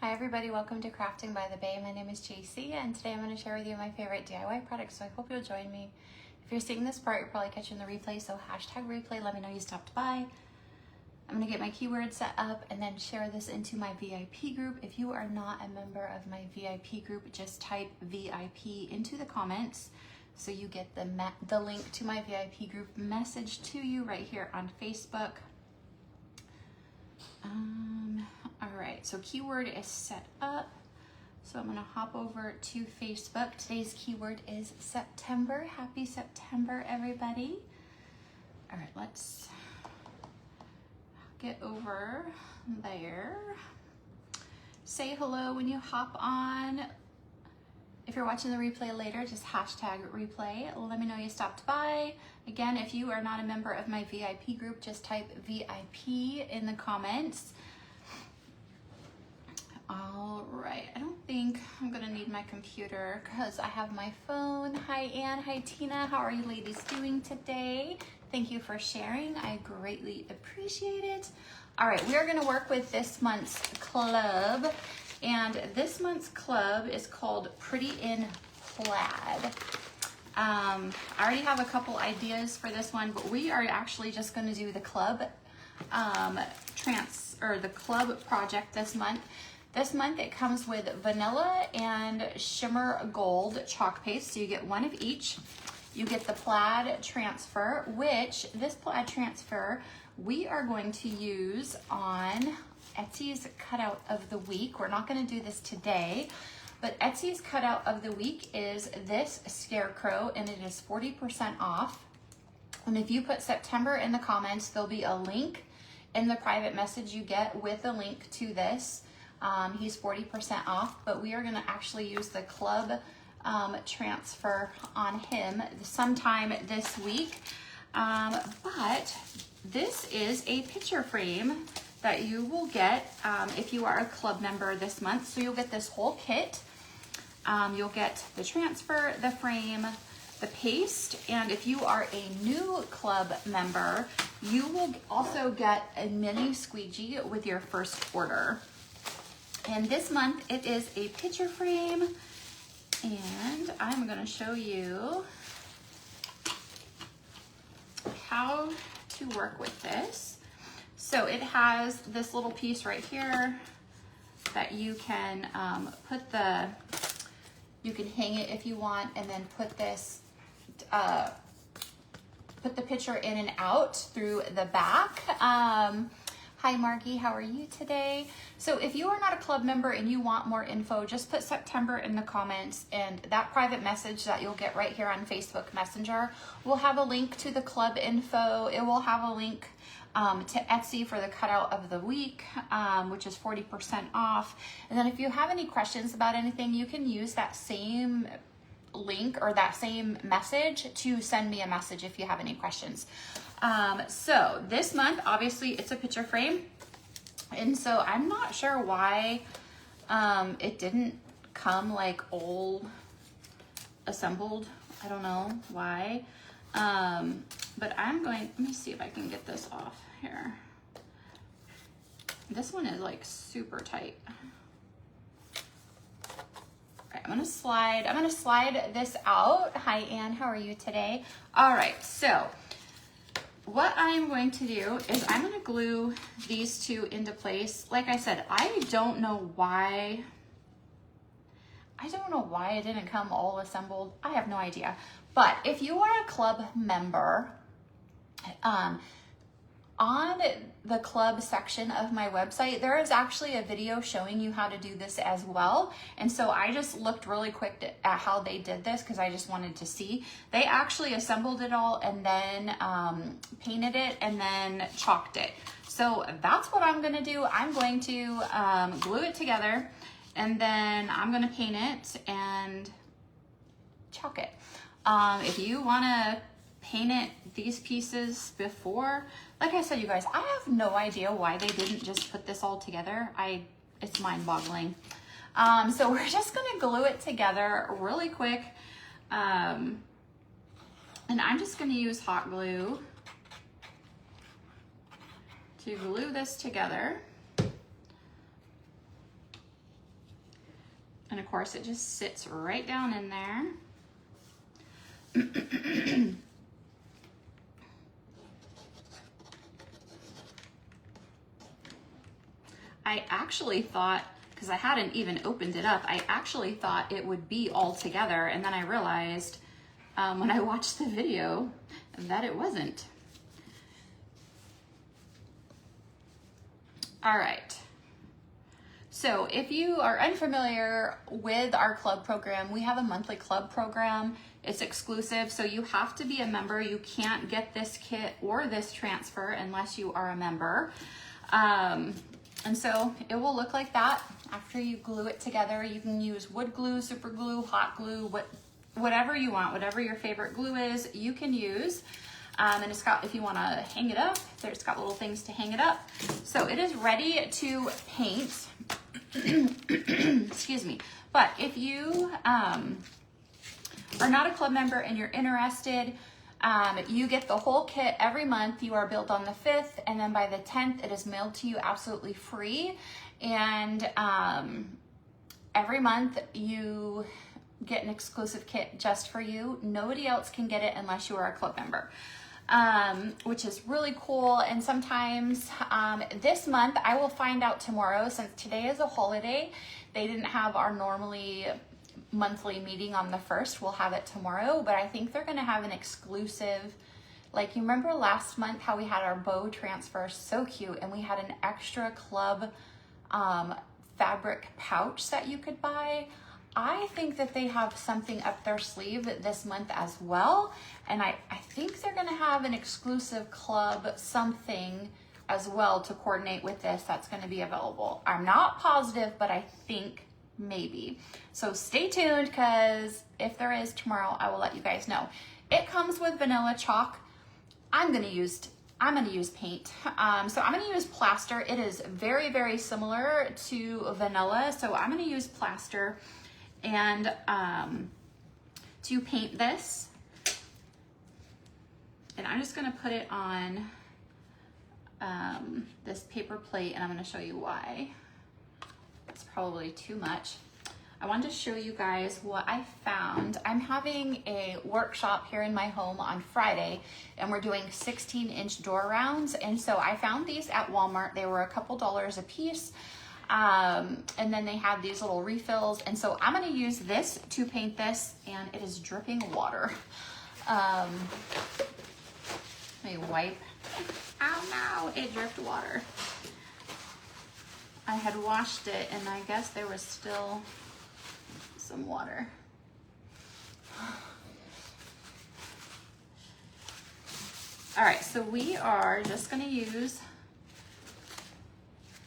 Hi everybody, welcome to Crafting by the Bay. My name is JC and today I'm going to share with you my favorite DIY products, so I hope you'll join me. If you're seeing this part, you're probably catching the replay, so hashtag replay, let me know you stopped by. I'm going to get my keywords set up and then share this into my VIP group. If you are not a member of my VIP group, just type VIP into the comments so you get the link to my VIP group message to you right here on Facebook. All right, so keyword is set up. So I'm gonna hop over to Facebook. Today's keyword is September. Happy September, everybody. All right, let's get over there. Say hello when you hop on. If you're watching the replay later, just hashtag replay. Let me know you stopped by. Again, if you are not a member of my VIP group, just type VIP in the comments. All right, I don't think I'm gonna need my computer because I have my phone. Hi Ann, hi Tina, how are you ladies doing today? Thank you for sharing, I greatly appreciate it. All right, we are gonna work with this month's club, and this month's club is called Pretty in Plaid. I already have a couple ideas for this one, but we are actually just gonna do the club the club project this month. This month it comes with vanilla and shimmer gold chalk paste, so you get one of each. You get the plaid transfer, which this plaid transfer we are going to use on Etsy's cutout of the week. We're not going to do this today, but Etsy's cutout of the week is this scarecrow, and it is 40% off. And if you put September in the comments, there'll be a link in the private message you get with a link to this. He's 40% off, but we are gonna actually use the club transfer on him sometime this week. But this is a picture frame that you will get if you are a club member this month. So you'll get this whole kit. You'll get the transfer, the frame, the paste, and if you are a new club member, you will also get a mini squeegee with your first order. And this month it is a picture frame, and I'm gonna show you how to work with this. So it has this little piece right here that you can you can hang it if you want, and then put this, put the picture in and out through the back. Hi Margie, how are you today? So if you are not a club member and you want more info, just put September in the comments, and that private message that you'll get right here on Facebook Messenger will have a link to the club info. It will have a link to Etsy for the cutout of the week, which is 40% off. And then if you have any questions about anything, you can use that same link or that same message to send me a message if you have any questions. So this month, obviously it's a picture frame, and so I'm not sure why it didn't come like all assembled. I don't know why, but let me see if I can get this off here. This one is like super tight. I'm gonna slide this out. Hi Ann, how are you today? All right, so what I'm going to do is I'm gonna glue these two into place. Like I said, I don't know why it didn't come all assembled. I have no idea. But if you are a club member, on the club section of my website, there is actually a video showing you how to do this as well. And so I just looked really quick at how they did this because I just wanted to see. They actually assembled it all and then painted it and then chalked it. So that's what I'm gonna do. I'm going to glue it together, and then I'm gonna paint it and chalk it. If you wanna paint it, these pieces before, like I said, you guys, I have no idea why they didn't just put this all together. It's mind-boggling. So we're just gonna glue it together really quick. And I'm just gonna use hot glue to glue this together. And of course it just sits right down in there. I actually thought, because I hadn't even opened it up, I actually thought it would be all together, and then I realized when I watched the video that it wasn't. All right. So if you are unfamiliar with our club program, we have a monthly club program. It's exclusive, so you have to be a member. You can't get this kit or this transfer unless you are a member. And so it will look like that after you glue it together. You can use wood glue, super glue, hot glue, whatever you want, whatever your favorite glue is, you can use. And it's got, if you want to hang it up, it's got little things to hang it up. So it is ready to paint. Excuse me. But if you are not a club member and you're interested, you get the whole kit every month. You are billed on the 5th, and then by the 10th, it is mailed to you absolutely free. And every month you get an exclusive kit just for you. Nobody else can get it unless you are a club member, which is really cool. And sometimes this month, I will find out tomorrow, since today is a holiday, they didn't have our normally monthly meeting on the 1st. We'll have it tomorrow, but I think they're gonna have an exclusive, like, you remember last month how we had our bow transfer, so cute, and we had an extra club fabric pouch that you could buy. I think that they have something up their sleeve this month as well, and I think they're gonna have an exclusive club something as well to coordinate with this that's gonna be available. I'm not positive, but I think maybe. So stay tuned, because if there is tomorrow, I will let you guys know. It comes with vanilla chalk. I'm gonna use paint. So I'm gonna use plaster. It is very, very similar to vanilla. So I'm gonna use plaster and to paint this. And I'm just gonna put it on this paper plate, and I'm gonna show you why. It's probably too much. I wanted to show you guys what I found. I'm having a workshop here in my home on Friday, and we're doing 16-inch door rounds. And so I found these at Walmart. They were a couple dollars a piece. And then they have these little refills. And so I'm gonna use this to paint this, and it is dripping water. Let me wipe. Oh no, it dripped water. I had washed it, and I guess there was still some water. All right, so we are just gonna use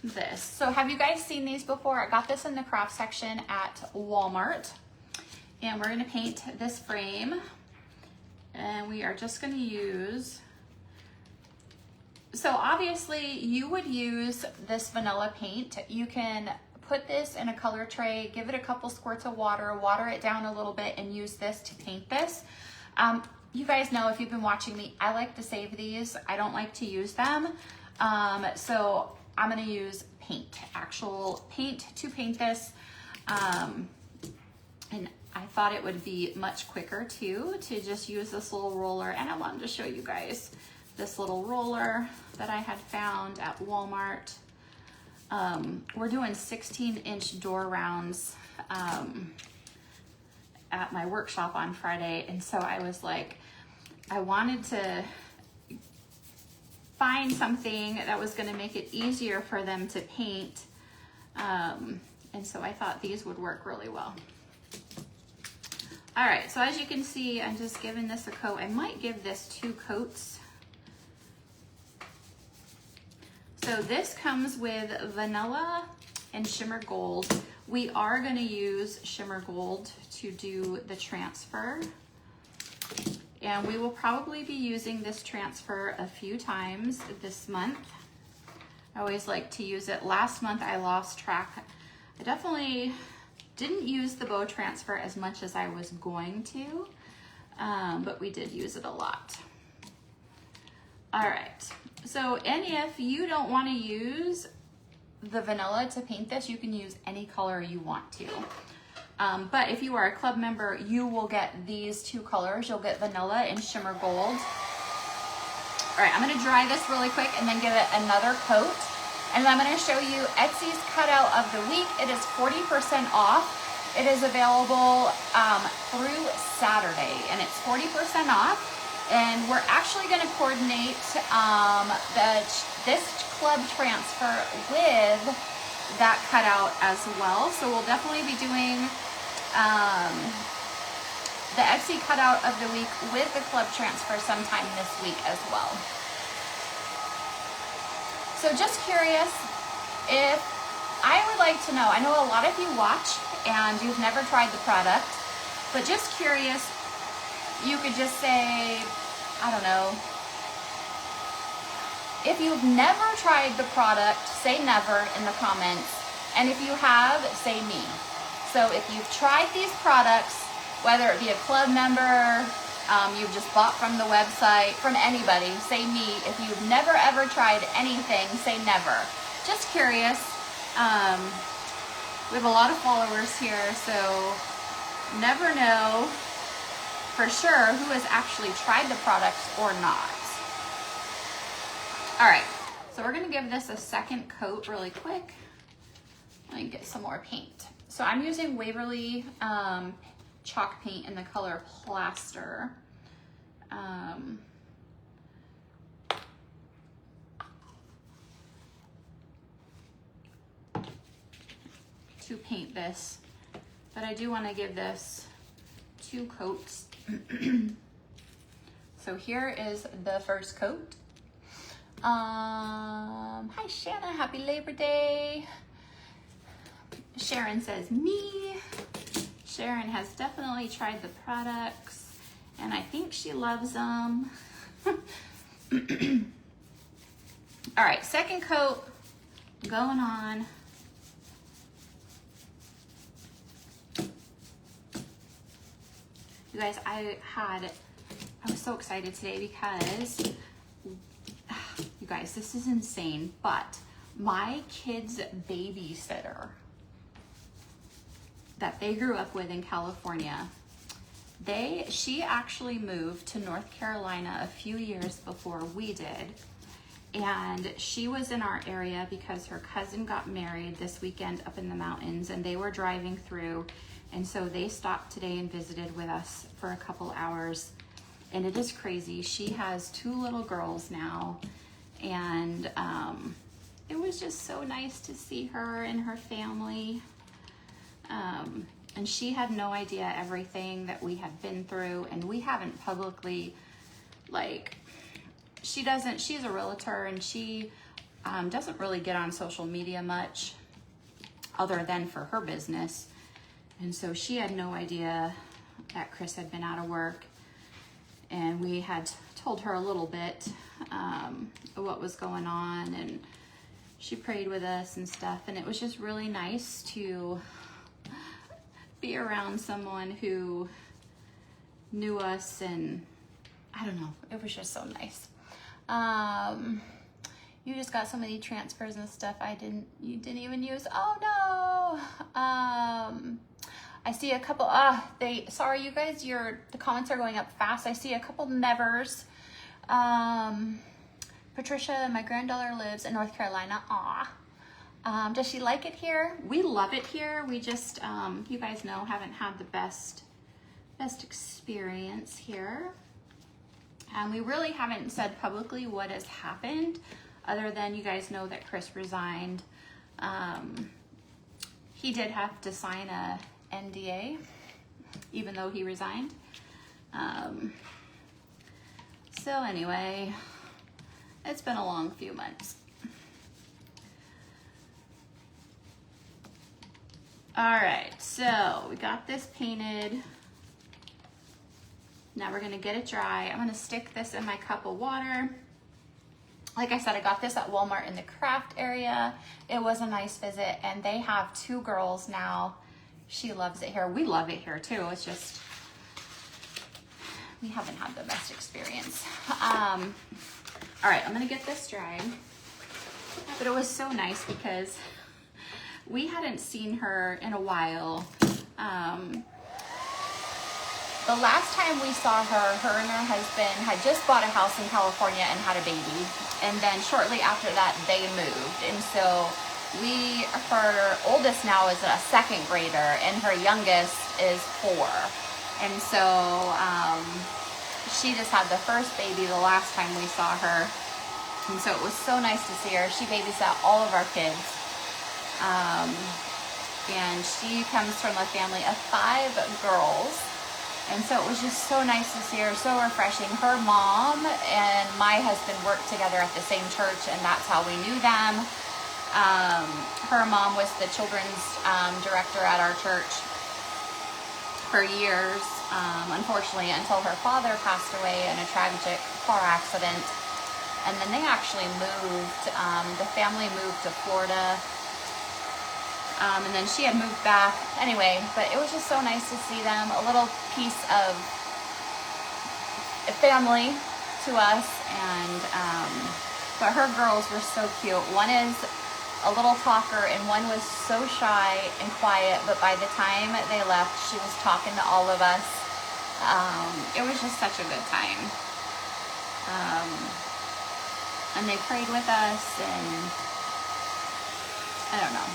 this. So have you guys seen these before? I got this in the craft section at Walmart, and we're gonna paint this frame, and we are just gonna use, so obviously you would use this vanilla paint. You can put this in a color tray, give it a couple squirts of water, water it down a little bit, and use this to paint this. You guys know, if you've been watching me, I like to save these. I don't like to use them. So I'm gonna use paint, actual paint to paint this. And I thought it would be much quicker too, to just use this little roller. And I wanted to show you guys this little roller that I had found at Walmart. We're doing 16-inch door rounds at my workshop on Friday, and so I was like, I wanted to find something that was going to make it easier for them to paint, and so I thought these would work really well. All right, so as you can see, I'm just giving this a coat. I might give this 2 coats. So this comes with vanilla and shimmer gold. We are gonna use shimmer gold to do the transfer. And we will probably be using this transfer a few times this month. I always like to use it. Last month I lost track. I definitely didn't use the bow transfer as much as I was going to, but we did use it a lot. All right. So, and if you don't want to use the vanilla to paint this, you can use any color you want to. But if you are a club member, you will get these two colors. You'll get vanilla and shimmer gold. All right, I'm gonna dry this really quick and then give it another coat. And I'm gonna show you Etsy's cutout of the week. It is 40% off. It is available through Saturday, and it's 40% off. And we're actually gonna coordinate this club transfer with that cutout as well. So we'll definitely be doing the Etsy cutout of the week with the club transfer sometime this week as well. So just curious, if I would like to know, I know a lot of you watch and you've never tried the product, but just curious, you could just say, I don't know, if you've never tried the product, say never in the comments. And if you have, say me. So if you've tried these products, whether it be a club member, you've just bought from the website, from anybody, say me. If you've never ever tried anything, say never. Just curious. We have a lot of followers here, so never know for sure who has actually tried the products or not. All right, so we're gonna give this a second coat really quick. Let me get some more paint. So I'm using Waverly chalk paint in the color Plaster. To paint this, but I do want to give this 2 coats. So here is the first coat. Hi Shanna, happy Labor Day. Sharon says me. Sharon has definitely tried the products and I think she loves them. All right, second coat going on. You guys, I was so excited today because, you guys, this is insane, but my kid's babysitter that they grew up with in California, she actually moved to North Carolina a few years before we did. And she was in our area because her cousin got married this weekend up in the mountains and they were driving through. And so they stopped today and visited with us for a couple hours. And it is crazy. She has 2 little girls now. And it was just so nice to see her and her family. And she had no idea everything that we had been through. And we haven't publicly, like, she's a realtor and she doesn't really get on social media much other than for her business. And so she had no idea that Chris had been out of work. And we had told her a little bit what was going on. And she prayed with us and stuff. And it was just really nice to be around someone who knew us. And I don't know, it was just so nice. You just got so many transfers and stuff you didn't even use. Oh no. I see a couple, sorry you guys, the comments are going up fast. I see a couple nevers. Patricia, my granddaughter lives in North Carolina. Aw. Does she like it here? We love it here. We just, you guys know, haven't had the best experience here. And we really haven't said publicly what has happened, other than you guys know that Chris resigned. He did have to sign a NDA, even though he resigned. So anyway, it's been a long few months. All right, so we got this painted. Now we're gonna get it dry. I'm gonna stick this in my cup of water. Like I said, I got this at Walmart in the craft area. It was a nice visit, and they have 2 girls now. She loves it here. We love it here too. It's just, we haven't had the best experience. All right, I'm gonna get this dried. But it was so nice because we hadn't seen her in a while. The last time we saw her and her husband had just bought a house in California and had a baby. And then shortly after that, they moved. And so her oldest now is a second grader and her youngest is 4. And so she just had the first baby the last time we saw her. And so it was so nice to see her. She babysat all of our kids. And she comes from a family of 5 girls. And so it was just so nice to see her, so refreshing. Her mom and my husband worked together at the same church, and that's how we knew them. Her mom was the children's director at our church for years, unfortunately, until her father passed away in a tragic car accident. And then they actually moved, the family moved to Florida. And then she had moved back anyway, but it was just so nice to see them, a little piece of family to us. And but her girls were so cute. One is a little talker and one was so shy and quiet, but by the time they left, she was talking to all of us. It was just such a good time. And they prayed with us, and I don't know.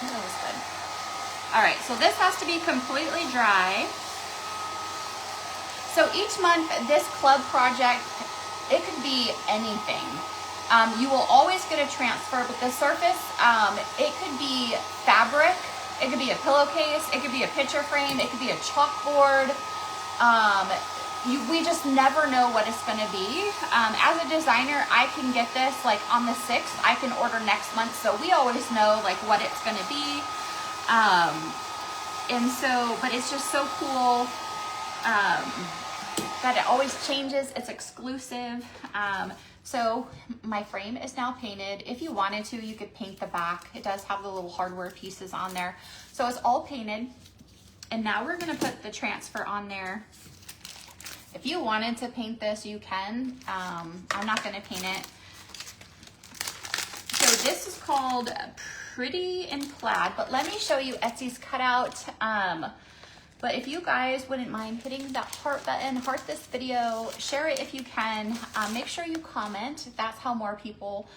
That was good. All right, so this has to be completely dry. So each month, this club project, it could be anything. You will always get a transfer, but the surface, it could be fabric, it could be a pillowcase, it could be a picture frame, it could be a chalkboard. We just never know what it's going to be. As a designer, I can get this like on the 6th. I can order next month, so we always know like what it's going to be. And so, but it's just so cool that it always changes. It's exclusive. So my frame is now painted. If you wanted to, you could paint the back. It does have the little hardware pieces on there. So it's all painted. And now we're going to put the transfer on there. If you wanted to paint this, you can. I'm not going to paint it. So this is called Pretty in Plaid, but let me show you Etsy's cutout. But if you guys wouldn't mind hitting that heart button, heart this video, share it if you can. Make sure you comment. That's how more people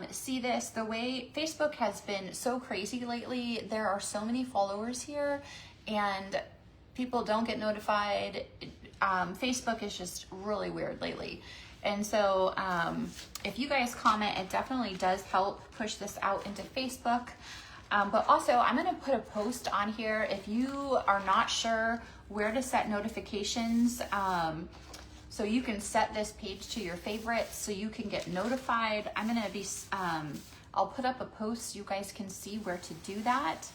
see this. The way Facebook has been so crazy lately, there are so many followers here and people don't get notified. Facebook is just really weird lately. And so if you guys comment, it definitely does help push this out into Facebook. But also I'm going to put a post on here if you are not sure where to set notifications. So you can set this page to your favorites so you can get notified. I'm going to be, I'll put up a post so you guys can see where to do that.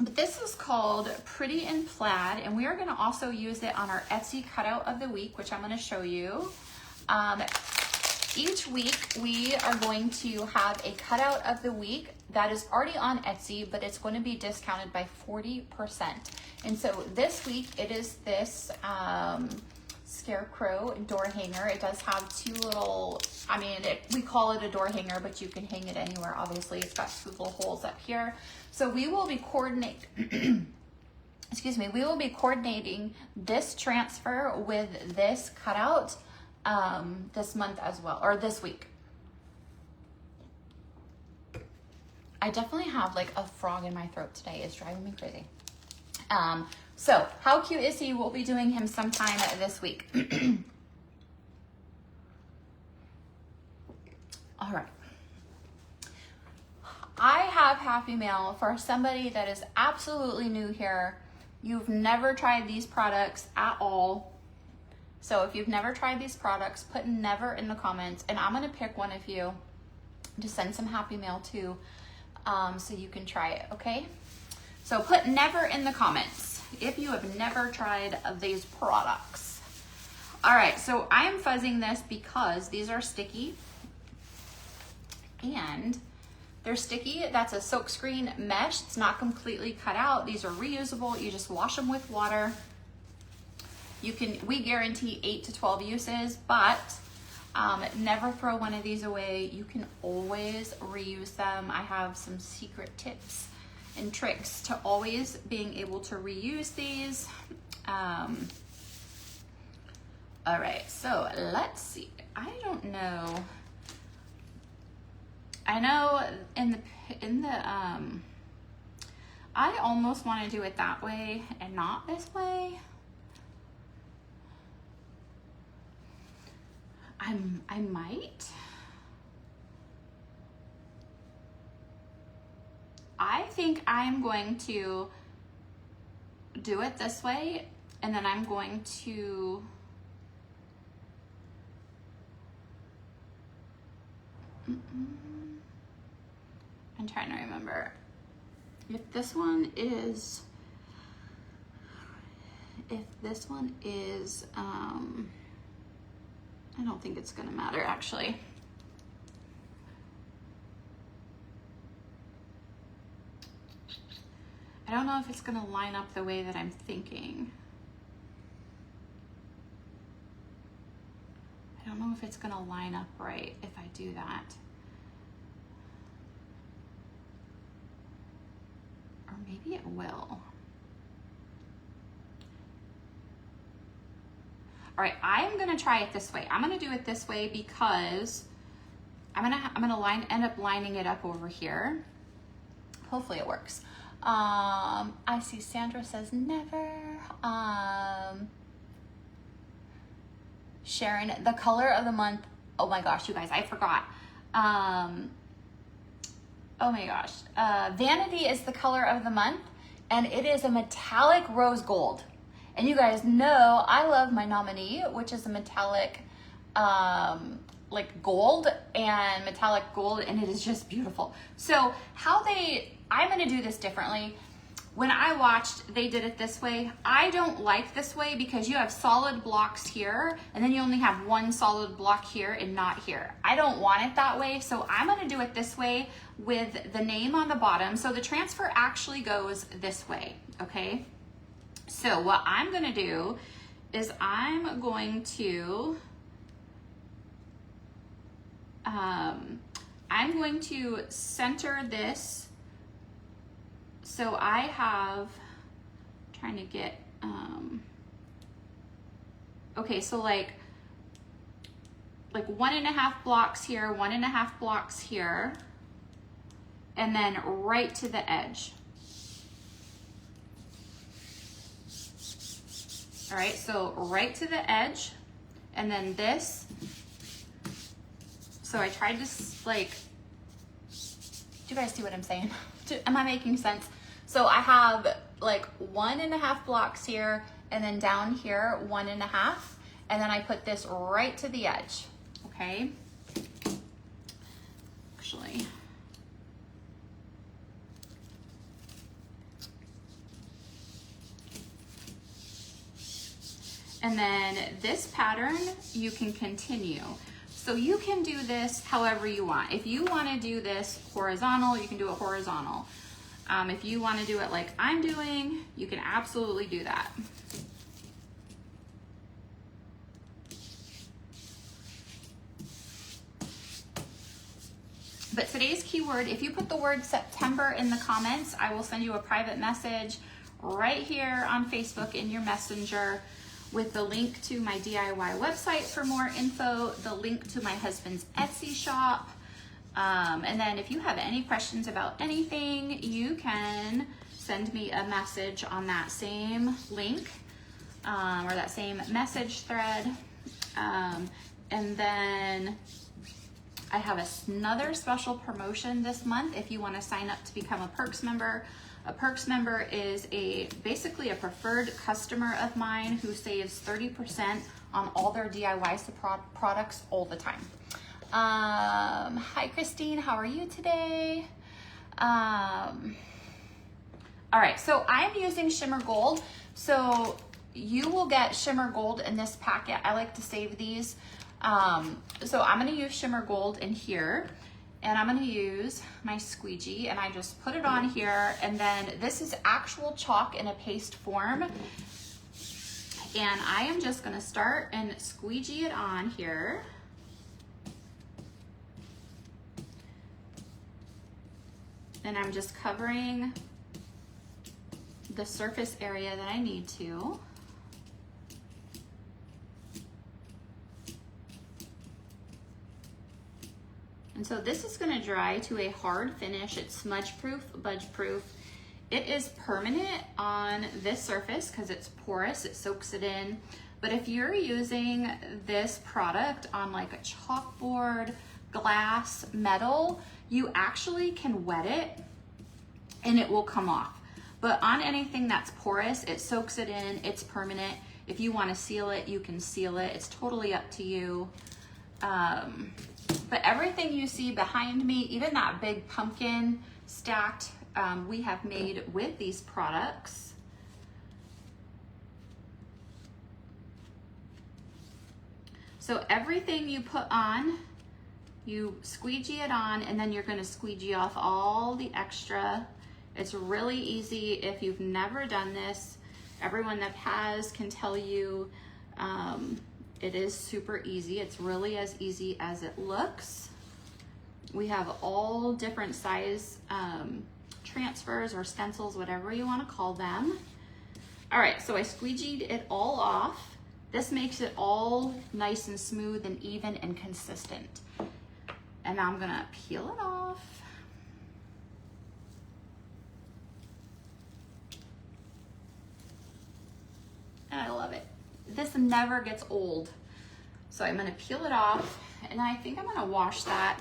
But this is called Pretty in Plaid, and we are going to also use it on our Etsy cutout of the week, which I'm going to show you. Each week we are going to have a cutout of the week that is already on Etsy, but it's going to be discounted by 40%. And so this week it is this scarecrow door hanger. It does have 2 little, we call it a door hanger, but you can hang it anywhere. Obviously, it's got 2 little holes up here. So we will be coordinating this transfer with this cutout this month as well, or this week. I definitely have like a frog in my throat today. It's driving me crazy. So how cute is he? We'll be doing him sometime this week. All right. I have Happy Mail for somebody that is absolutely new here. You've never tried these products at all. So if you've never tried these products, put never in the comments, and I'm gonna pick one of you to send some Happy Mail to, so you can try it, okay? So put never in the comments if you have never tried these products. All right, so I am fuzzing this because these are sticky, and they're sticky. That's a silkscreen mesh. It's not completely cut out. These are reusable. You just wash them with water. We guarantee 8 to 12 uses, but never throw one of these away. You can always reuse them. I have some secret tips and tricks to always being able to reuse these. All right, so let's see. I don't know. I know in the I almost want to do it that way and not this way. I might. I think I'm going to do it this way, and then I'm going to I'm trying to remember if this one is I don't think it's gonna matter actually. I don't know if it's gonna line up the way that I'm thinking. I don't know if it's gonna line up right if I do that. Or maybe it will. All right, I'm gonna try it this way. I'm gonna do it this way because I'm gonna end up lining it up over here. Hopefully it works. I see Sandra says never. Sharon, the color of the month. Oh my gosh, you guys, I forgot. Oh my gosh. Vanity is the color of the month, and it is a metallic rose gold. And you guys know I love my nominee, which is a metallic like gold and metallic gold, and it is just beautiful. So I'm gonna do this differently. When I watched, they did it this way. I don't like this way because you have solid blocks here, and then you only have one solid block here and not here. I don't want it that way, so I'm gonna do it this way with the name on the bottom. So the transfer actually goes this way, okay? So what I'm gonna do is I'm going to center this. So I have, trying to get, okay, so like 1.5 blocks here, 1.5 blocks here, and then right to the edge. All right, so right to the edge, and then this. So I tried to like, do you guys see what I'm saying? Am I making sense? So I have like 1.5 blocks here, and then down here 1.5, and then I put this right to the edge, okay? Actually, and then this pattern you can continue. So you can do this however you want. If you want to do this horizontal, you can do it horizontal. If you want to do it like I'm doing, you can absolutely do that. But today's keyword, if you put the word September in the comments, I will send you a private message right here on Facebook in your messenger with the link to my DIY website for more info, the link to my husband's Etsy shop. And then if you have any questions about anything, you can send me a message on that same link or that same message thread. And then I have another special promotion this month if you want to sign up to become a Perks member. A Perks member is basically a preferred customer of mine who saves 30% on all their DIY products all the time. Hi Christine, how are you today? All right, so I'm using shimmer gold. So you will get shimmer gold in this packet. I like to save these. So I'm gonna use shimmer gold in here, and I'm gonna use my squeegee, and I just put it on here, and then this is actual chalk in a paste form. And I am just gonna start and squeegee it on here. And I'm just covering the surface area that I need to. And so this is going to dry to a hard finish. It's smudge proof, budge proof. It is permanent on this surface because it's porous, it soaks it in. But if you're using this product on like a chalkboard, glass, metal, you actually can wet it and it will come off. But on anything that's porous, it soaks it in, it's permanent. If you want to seal it, you can seal it. It's totally up to you. But everything you see behind me, even that big pumpkin stacked, we have made with these products. So everything you put on, you squeegee it on, and then you're going to squeegee off all the extra. It's really easy if you've never done this. Everyone that has can tell you it is super easy. It's really as easy as it looks. We have all different size transfers or stencils, whatever you want to call them. All right, so I squeegeed it all off. This makes it all nice and smooth and even and consistent. And now I'm gonna peel it off. And I love it. This never gets old. So I'm gonna peel it off, and I think I'm gonna wash that.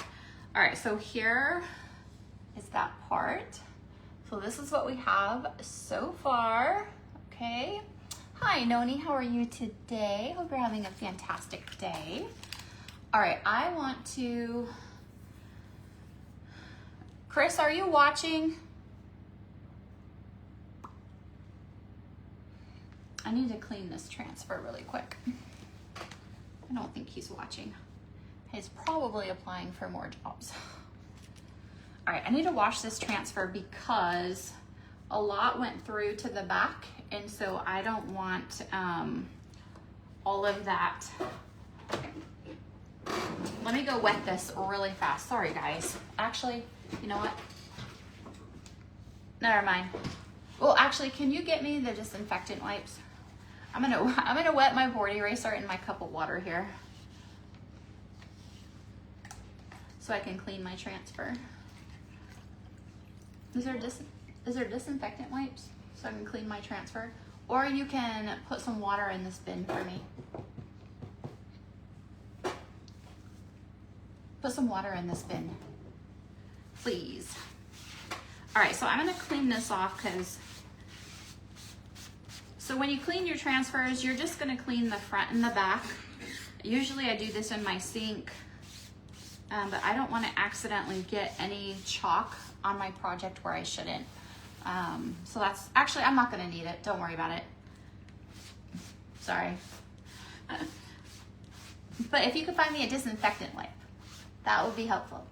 All right, so here is that part. So this is what we have so far, okay? Hi, Noni, how are you today? Hope you're having a fantastic day. All right, I want to, Chris, are you watching? I need to clean this transfer really quick. I don't think he's watching. He's probably applying for more jobs. All right, I need to wash this transfer because a lot went through to the back, and so I don't want all of that. Let me go wet this really fast. Sorry, guys. Actually, you know what? Never mind. Well, actually, can you get me the disinfectant wipes? I'm gonna wet my board eraser in my cup of water here so I can clean my transfer. Is there disinfectant wipes so I can clean my transfer? Or you can put some water in this bin for me. Put some water in this bin, please. All right, so I'm gonna clean this off because, so when you clean your transfers, you're just gonna clean the front and the back. Usually I do this in my sink, but I don't wanna accidentally get any chalk on my project where I shouldn't. So that's, actually I'm not gonna need it, don't worry about it. Sorry. But if you could find me a disinfectant wipe, that would be helpful.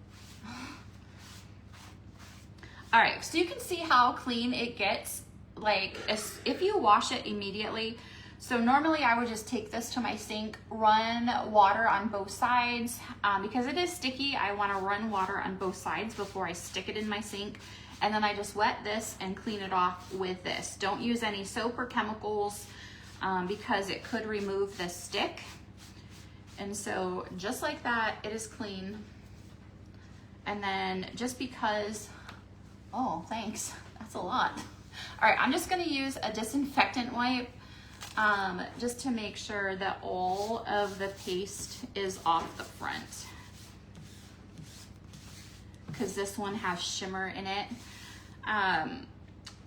All right, so you can see how clean it gets, like if you wash it immediately. So normally I would just take this to my sink, run water on both sides. Because it is sticky, I wanna run water on both sides before I stick it in my sink. And then I just wet this and clean it off with this. Don't use any soap or chemicals because it could remove the stick. And so just like that, it is clean. And then just because, oh, thanks, that's a lot. All right, I'm just gonna use a disinfectant wipe just to make sure that all of the paste is off the front, because this one has shimmer in it.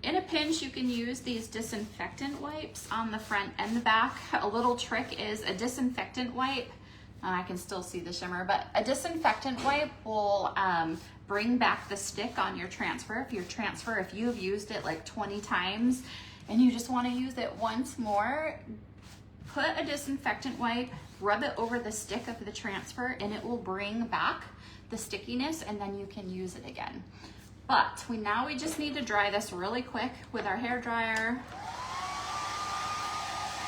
In a pinch, you can use these disinfectant wipes on the front and the back. A little trick is a disinfectant wipe, I can still see the shimmer, but a disinfectant wipe will bring back the stick on your transfer. If you've used it like 20 times and you just want to use it once more, put a disinfectant wipe, rub it over the stick of the transfer, and it will bring back the stickiness, and then you can use it again. But now we just need to dry this really quick with our hair dryer.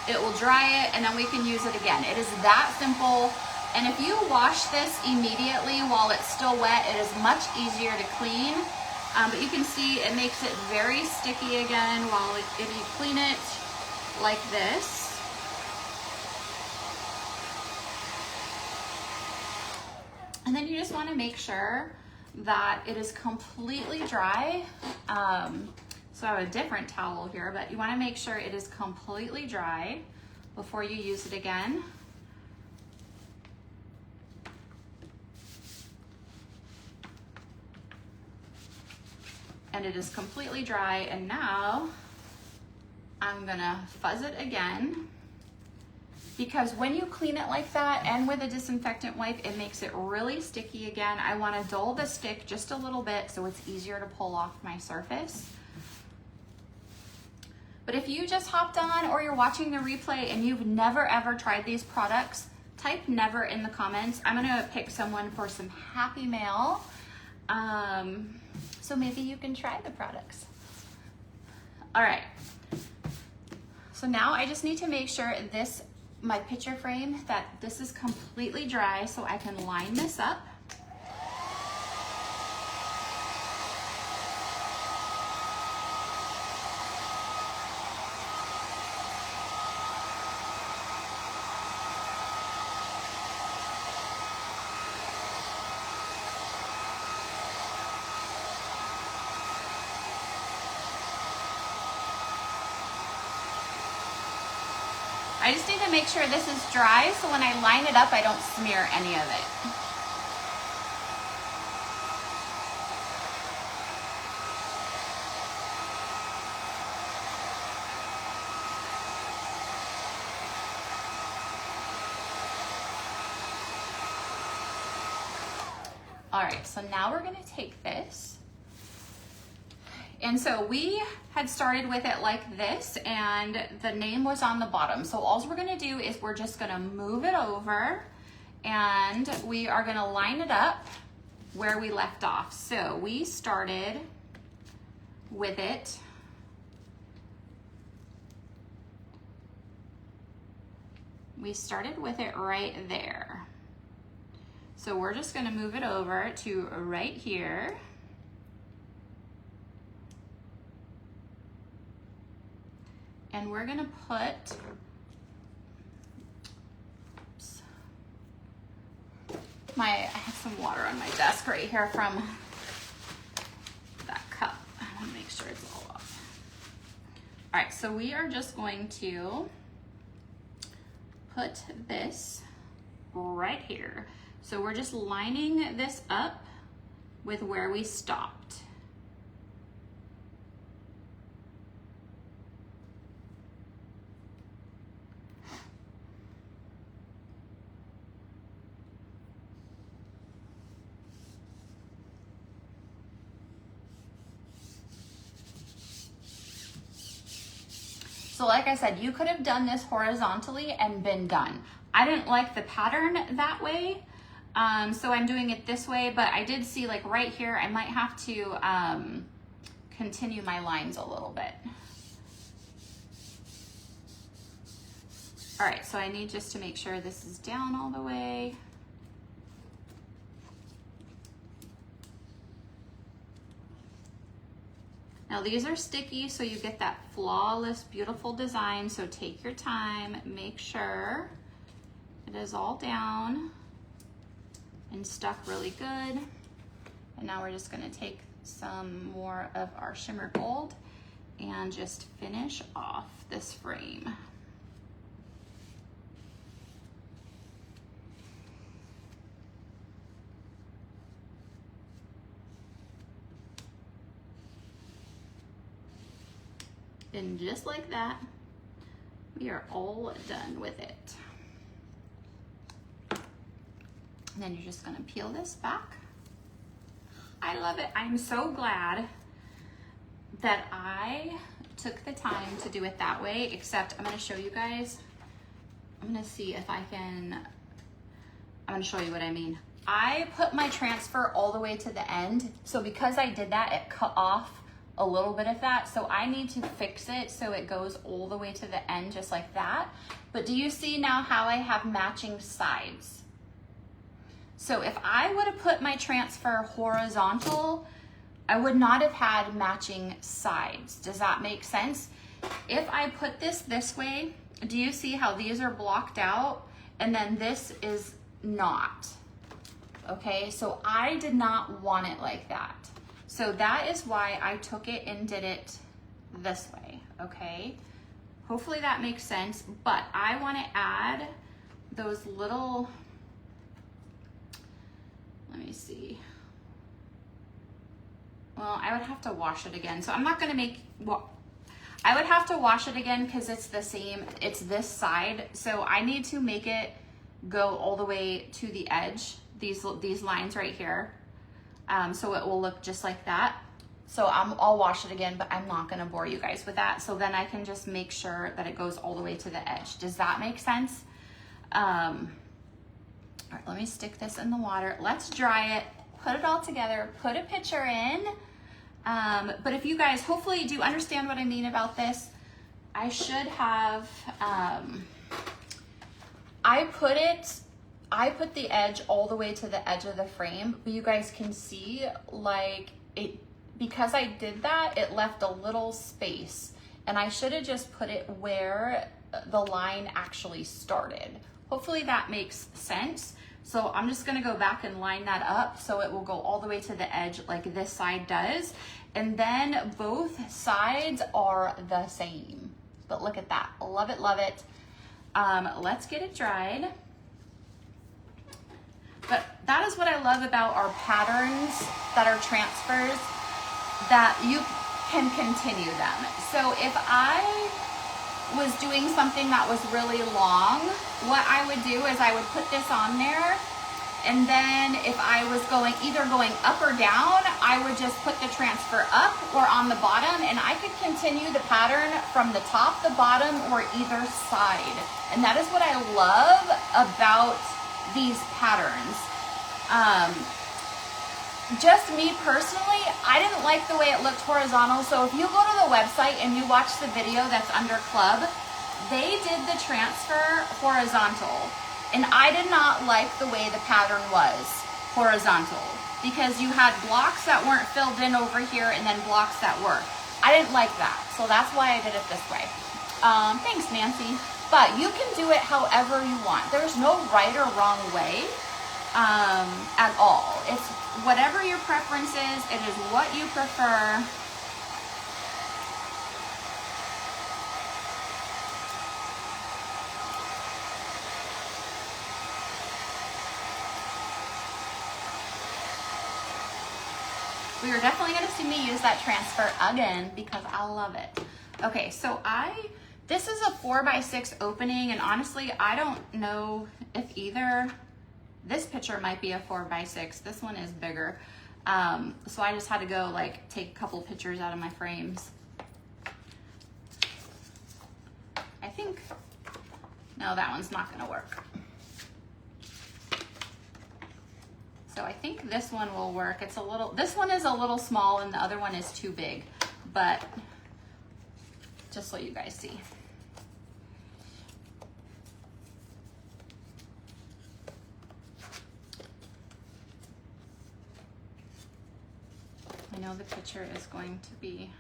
It will dry it, and then we can use it again. It is that simple. And if you wash this immediately while it's still wet, it is much easier to clean But you can see it makes it very sticky again while if you clean it like this. And then you just want to make sure that it is completely dry. So I have a different towel here, but you want to make sure it is completely dry before you use it again. And it is completely dry, and now I'm gonna fuzz it again, because when you clean it like that and with a disinfectant wipe, it makes it really sticky again. I wanna dull the stick just a little bit so it's easier to pull off my surface. But if you just hopped on or you're watching the replay and you've never ever tried these products, type never in the comments. I'm gonna pick someone for some happy mail. So maybe you can try the products. All right, so now I just need to make sure my picture frame, that this is completely dry so I can line this up. I just need to make sure this is dry so when I line it up, I don't smear any of it. All right, so now we're gonna take this. And so we had started with it like this, and the name was on the bottom. So all we're gonna do is we're just gonna move it over, and we are gonna line it up where we left off. So we started with it right there. So we're just gonna move it over to right here. And we're gonna put, I have some water on my desk right here from that cup. I wanna make sure it's all off. All right, so we are just going to put this right here. So we're just lining this up with where we stopped. So like I said, you could have done this horizontally and been done. I didn't like the pattern that way, so I'm doing it this way, but I did see like right here, I might have to continue my lines a little bit. All right, so I need just to make sure this is down all the way. Now these are sticky, so you get that flawless, beautiful design. So take your time, make sure it is all down and stuck really good. And now we're just gonna take some more of our shimmer gold and just finish off this frame. And just like that, we are all done with it. And then you're just gonna peel this back. I love it. I'm so glad that I took the time to do it that way, except I'm gonna show you guys. I'm gonna see if I can, I'm gonna show you what I mean. I put my transfer all the way to the end. So because I did that, it cut off a little bit of that. So I need to fix it so it goes all the way to the end, just like that. But do you see now how I have matching sides? So if I would have put my transfer horizontal, I would not have had matching sides. Does that make sense? If I put this way, do you see how these are blocked out? And then this is not. Okay, so I did not want it like that. So that is why I took it and did it this way, okay? Hopefully that makes sense, but I wanna add those little, let me see. Well, I would have to wash it again. So I'm not gonna make, well, I would have to wash it again because it's the same, it's this side. So I need to make it go all the way to the edge, these lines right here. So it will look just like that. So I'll wash it again, but I'm not gonna bore you guys with that. So then I can just make sure that it goes all the way to the edge. Does that make sense? All right, let me stick this in the water. Let's dry it, put it all together, put a picture in. But if you guys hopefully do understand what I mean about this, I should have, I put the edge all the way to the edge of the frame, but you guys can see like it, because I did that, it left a little space, and I should have just put it where the line actually started. Hopefully that makes sense. So I'm just gonna go back and line that up so it will go all the way to the edge like this side does. And then both sides are the same. But look at that, love it, love it. Let's get it dried. But that is what I love about our patterns that are transfers, that you can continue them. So if I was doing something that was really long, what I would do is I would put this on there, and then if I was either going up or down, I would just put the transfer up or on the bottom, and I could continue the pattern from the top, the bottom, or either side. And that is what I love about these patterns. Just me personally, I didn't like the way it looked horizontal. So if you go to the website and you watch the video that's under club, they did the transfer horizontal. And I did not like the way the pattern was horizontal, because you had blocks that weren't filled in over here and then blocks that were. I didn't like that. So that's why I did it this way. Thanks, Nancy. But you can do it however you want. There's no right or wrong way at all. It's whatever your preference is. It is what you prefer. We are definitely going to see me use that transfer again because I love it. Okay, so this is a 4x6 opening, and honestly, I don't know if either. This picture might be a 4x6. This one is bigger. So I just had to go like take a couple pictures out of my frames. I think, no, that one's not gonna work. So I think this one will work. This one is a little small and the other one is too big, but just so you guys see. I know the picture is going to be,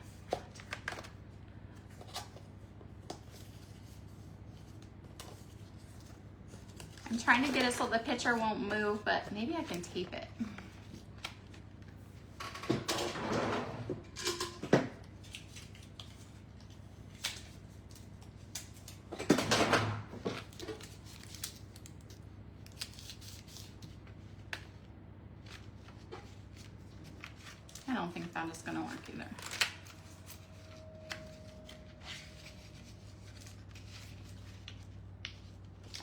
I'm trying to get it so the picture won't move, but maybe I can tape it. I don't think that is gonna work either.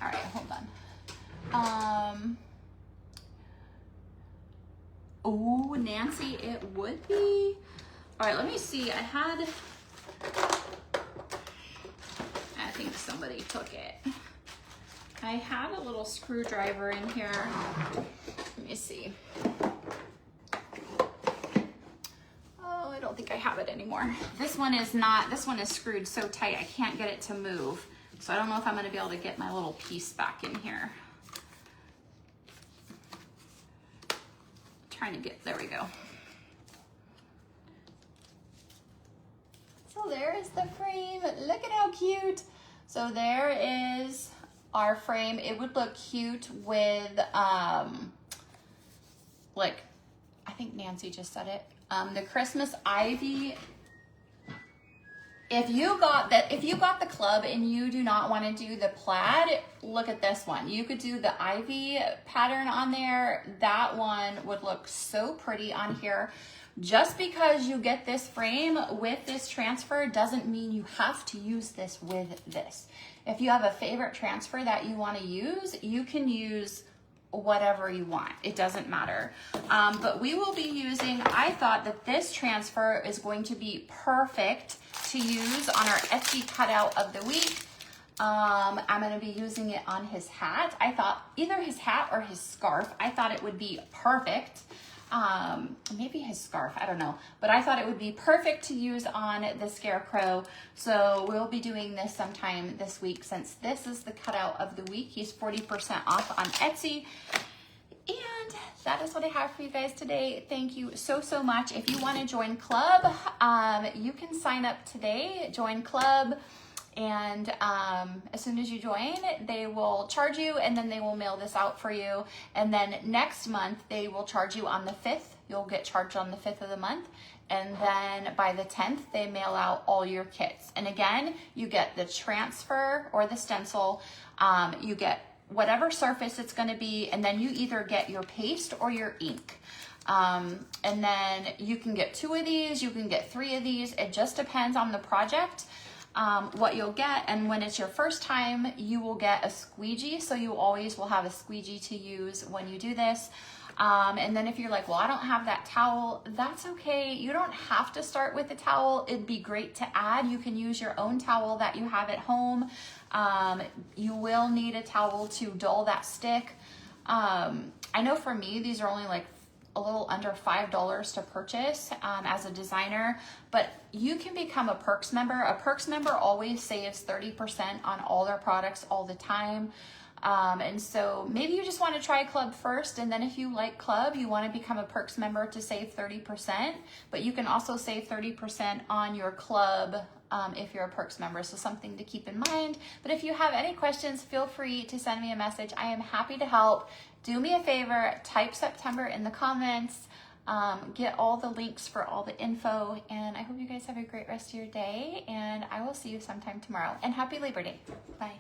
All right, hold on. Oh, Nancy, it would be. All right, let me see. I think somebody took it. I had a little screwdriver in here. Let me see. Oh, I don't think I have it anymore. This one is screwed so tight I can't get it to move. So I don't know if I'm gonna be able to get my little piece back in here. Trying to get, there we go. there is the frame. Look at how cute. So there is our frame. It would look cute with, like, I think Nancy just said it, the Christmas ivy. If you got the club and you do not want to do the plaid, look at this one. You could do the ivy pattern on there. That one would look so pretty on here. Just because you get this frame with this transfer doesn't mean you have to use this with this. If you have a favorite transfer that you want to use, you can use whatever you want. It doesn't matter. But we will be using, I thought that this transfer is going to be perfect to use on our Etsy cutout of the week. I'm going to be using it on his hat. I thought either his hat or his scarf. I thought it would be perfect. Maybe his scarf, I don't know, but I thought it would be perfect to use on the scarecrow. So we'll be doing this sometime this week, since this is the cutout of the week. He's 40% off on Etsy. And that is what I have for you guys today. Thank you so, so much. If you want to join club, you can sign up today, join club. And as soon as you join, they will charge you, and then they will mail this out for you. And then next month, they will charge you on the 5th. You'll get charged on the 5th of the month. And then by the 10th, they mail out all your kits. And again, you get the transfer or the stencil. You get whatever surface it's going to be, and then you either get your paste or your ink. And then you can get 2 of these, you can get 3 of these. It just depends on the project. What you'll get, and when it's your first time, you will get a squeegee, so you always will have a squeegee to use when you do this. And then if you're like, well, I don't have that towel, that's okay. You don't have to start with the towel. It'd be great to add. You can use your own towel that you have at home. You will need a towel to dull that stick. I know for me, these are only like a little under $5 to purchase as a designer, but you can become a Perks member. A Perks member always saves 30% on all their products all the time. And so maybe you just want to try club first, and then if you like club, you want to become a Perks member to save 30%, but you can also save 30% on your club if you're a Perks member. So something to keep in mind. But if you have any questions, feel free to send me a message. I am happy to help. Do me a favor, type September in the comments, get all the links for all the info, and I hope you guys have a great rest of your day, and I will see you sometime tomorrow. And happy Labor Day. Bye.